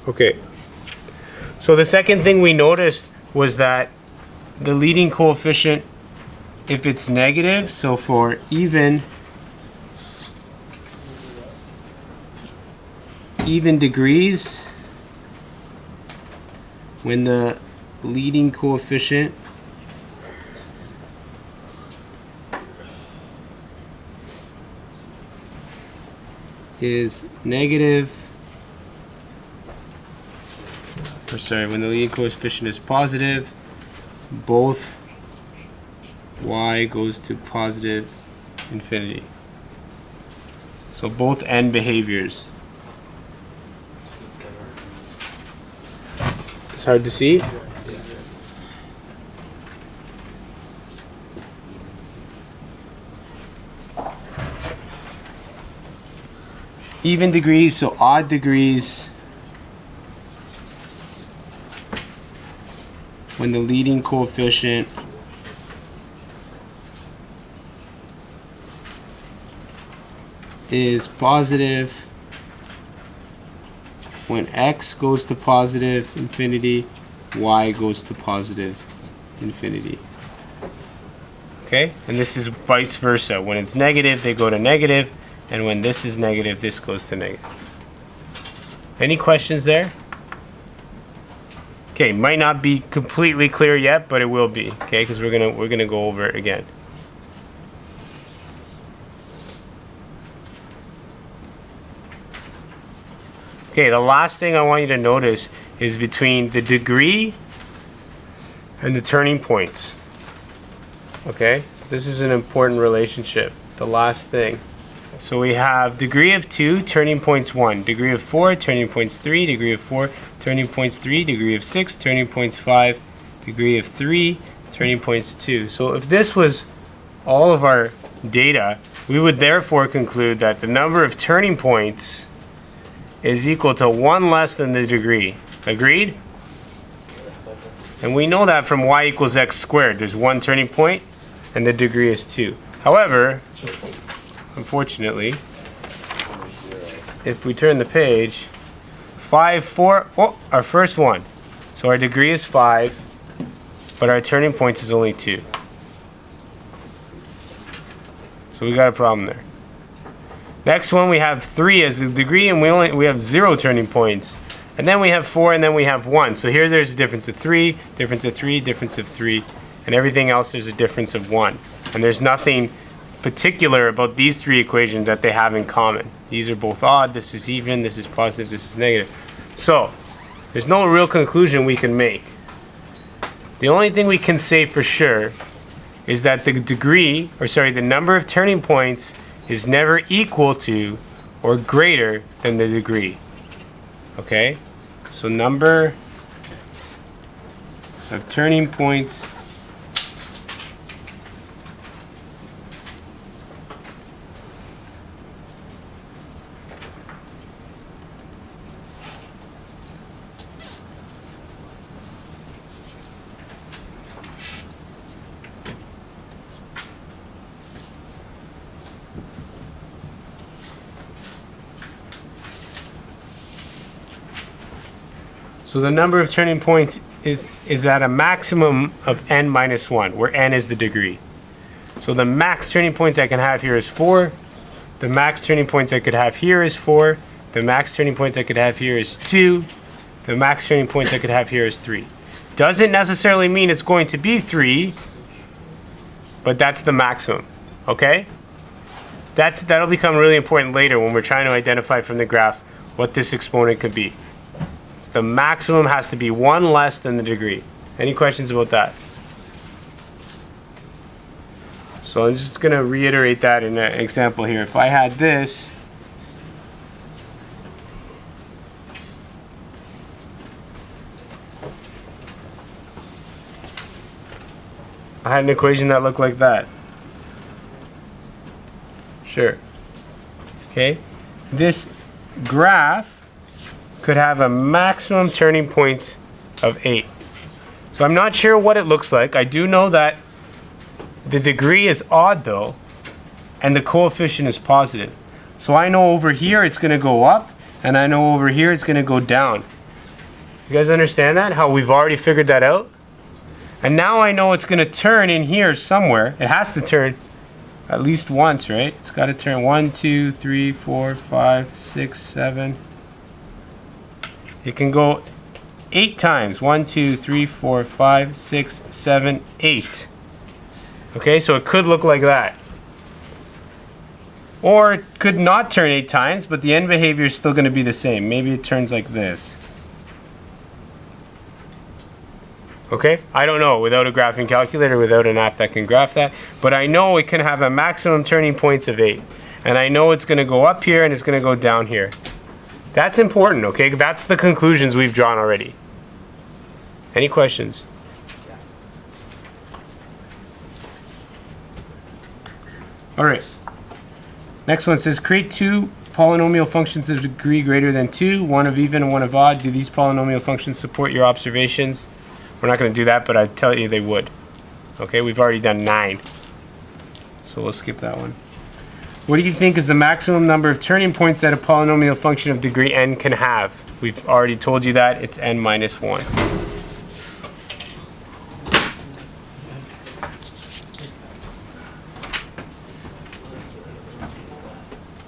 Okay. So the second thing we noticed was that the leading coefficient, if it's negative, so for even degrees, when the leading coefficient is negative, or sorry, when the leading coefficient is positive, both y goes to positive infinity. So both n behaviors. It's hard to see. Even degrees, so odd degrees, when the leading coefficient is positive, when x goes to positive infinity, y goes to positive infinity. Okay? And this is vice versa. When it's negative, they go to negative, and when this is negative, this goes to negative. Any questions there? Okay, might not be completely clear yet, but it will be, okay, because we're gonna go over it again. Okay, the last thing I want you to notice is between the degree and the turning points. Okay, this is an important relationship. The last thing. So we have degree of 2, turning points 1, degree of 4, turning points 3, degree of 4, turning points 3, degree of 6, turning points 5, degree of 3, turning points 2. So if this was all of our data, we would therefore conclude that the number of turning points is equal to 1 less than the degree. Agreed? And we know that from y equals x squared. There's 1 turning point and the degree is 2. However, unfortunately, if we turn the page, 5, 4, oh, our first one. So our degree is 5, but our turning points is only 2. So we got a problem there. Next one, we have 3 as the degree, and we have 0 turning points. And then we have 4, and then we have 1. So here there's a difference of 3, difference of 3, difference of 3, and everything else there's a difference of 1. And there's nothing particular about these 3 equations that they have in common. These are both odd, this is even, this is positive, this is negative. So there's no real conclusion we can make. The only thing we can say for sure is that the degree, or sorry, the number of turning points is never equal to or greater than the degree. Okay? So number of turning points So the number of turning points is at a maximum of n minus 1, where n is the degree. So the max turning points I can have here is 4. The max turning points I could have here is 4. The max turning points I could have here is 2. The max turning points I could have here is 3. Doesn't necessarily mean it's going to be 3, but that's the maximum. Okay? That'll become really important later when we're trying to identify from the graph what this exponent could be. The maximum has to be 1 less than the degree. Any questions about that? So I'm just going to reiterate that in an example here. If I had this, I had an equation that looked like that. Sure. Okay. This graph could have a maximum turning points of 8. So I'm not sure what it looks like. I do know that the degree is odd though, and the coefficient is positive. So I know over here it's going to go up, and I know over here it's going to go down. You guys understand that? How we've already figured that out? And now I know it's going to turn in here somewhere. It has to turn at least once, right? It's got to turn 1, 2, 3, 4, 5, 6, 7. It can go 8 times. 1, 2, 3, 4, 5, 6, 7, 8. Okay, so it could look like that. Or it could not turn 8 times, but the end behavior is still going to be the same. Maybe it turns like this. Okay, I don't know without a graphing calculator, without an app that can graph that, but I know it can have a maximum turning points of 8. And I know it's going to go up here and it's going to go down here. That's important, okay? That's the conclusions we've drawn already. Any questions? All right. Next one says create 2 polynomial functions of degree greater than 2, one of even and one of odd. Do these polynomial functions support your observations? We're not going to do that, but I tell you they would. Okay, we've already done 9. So we'll skip that one. What do you think is the maximum number of turning points that a polynomial function of degree n can have? We've already told you that. It's n minus 1.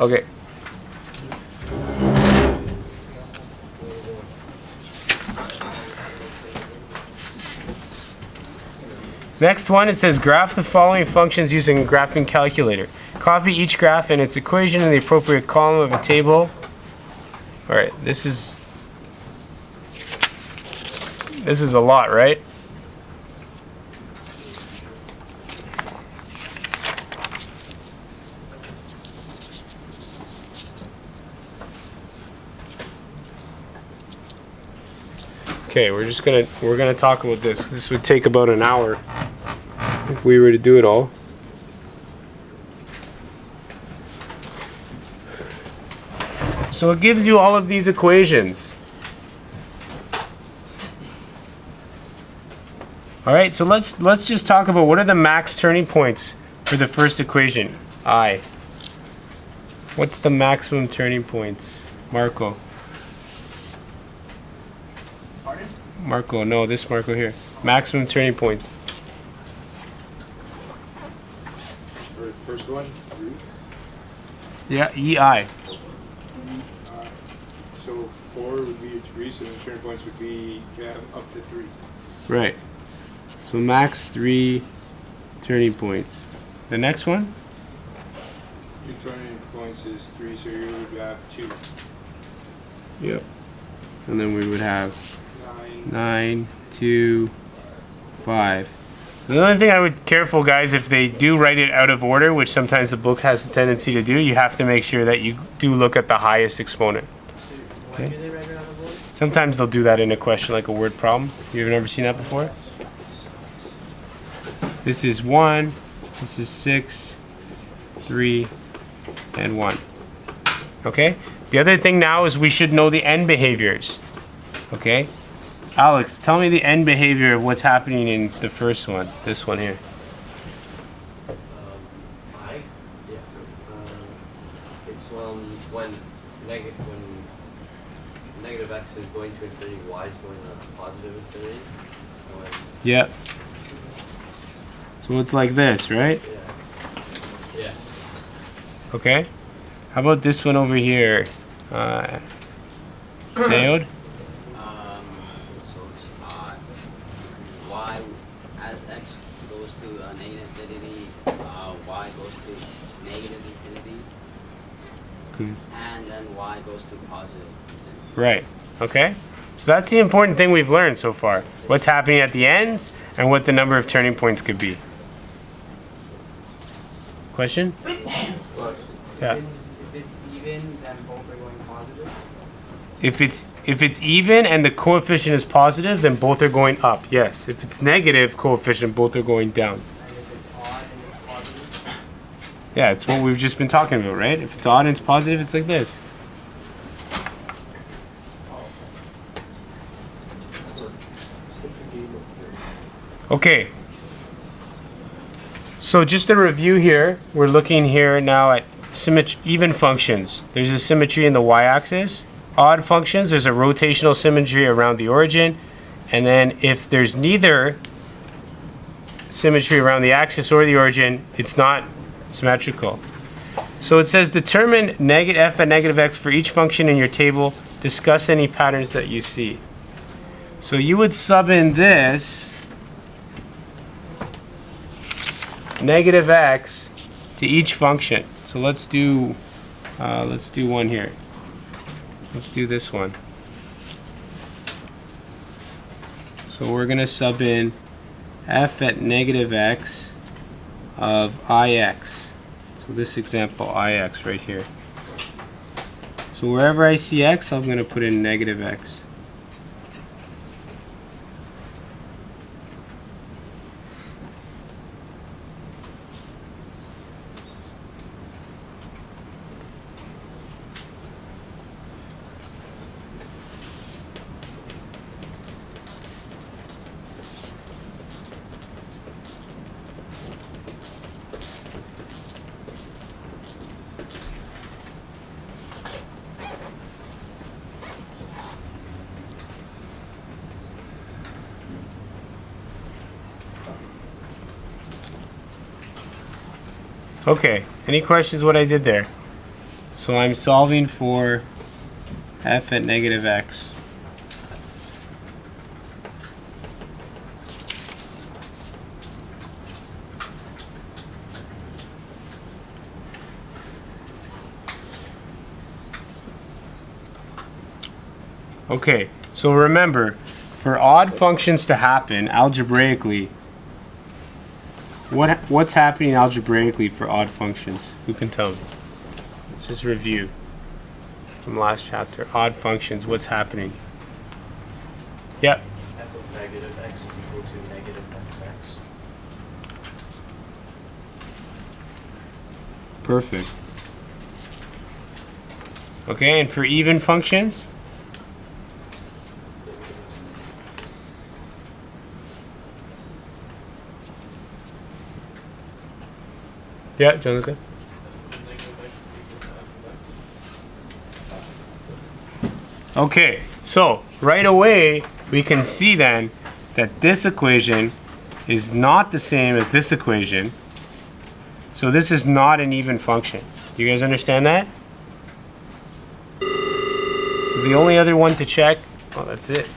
Okay. Next one, it says graph the following functions using a graphing calculator. Copy each graph and its equation in the appropriate column of a table. All right, this is a lot, right? Okay, we're gonna talk about this. This would take about an hour if we were to do it all. So it gives you all of these equations. All right, so let's just talk about what are the max turning points for the first equation, I. What's the maximum turning points, Marco? Marco, no, this Marco here. Maximum turning points. For the first one, 3. Yeah, EI. So 4 would be a degree, so the turning points would be up to 3. Right. So max 3 turning points. The next one? Your turning points is 3, so you would have 2. Yep. And then we would have 9. 9, 2, 5. So the only thing I would careful, guys, if they do write it out of order, which sometimes the book has a tendency to do, you have to make sure that you do look at the highest exponent. Why do they write it out of order? Sometimes they'll do that in a question like a word problem. You've never seen that before? This is 1, this is 6, 3, and 1. Okay? The other thing now is we should know the end behaviors. Okay? Alex, tell me the end behavior of what's happening in the first one, this one here. I? Yeah. It's when negative x is going to infinity, y is going to positive infinity. When, Yep. So it's like this, right? yeah. Yeah. Okay. How about this one over here? Nailed? So it's y as x goes to negative infinity, y goes to negative infinity, Good. and then y goes to positive infinity. Right. Okay. So that's the important thing we've learned so far. What's happening at the ends and what the number of turning points could be. Question? Yeah. If it's even, then both are going positive. If it's even and the coefficient is positive, then both are going up. Yes. If it's negative coefficient, both are going down. And if it's odd and it's positive. Yeah, it's what we've just been talking about, right? If it's odd and it's positive, it's like this. Okay. So just a review here. We're looking here now at even functions. There's a symmetry in the y-axis. odd functions, there's a rotational symmetry around the origin. And then if there's neither symmetry around the axis or the origin, it's not symmetrical. So it says determine negative f and negative x for each function in your table. Discuss any patterns that you see. So you would sub in this negative x to each function. So let's do one here. Let's do this one. So we're going to sub in f at negative x of ix. So this example, ix right here. So wherever I see x, I'm going to put in negative x. Okay, any questions what I did there? So I'm solving for f at negative x. Okay, so remember, for odd functions to happen algebraically, what's happening algebraically for odd functions? Who can tell me? Let's just review from last chapter. Odd functions, what's happening? Yep. f of negative x is equal to negative f of x. Perfect. Okay, and for even functions? Yeah, Jonathan. Okay, so right away we can see then that this equation is not the same as this equation. So this is not an even function. You guys understand that? So the only other one to check, oh, that's it.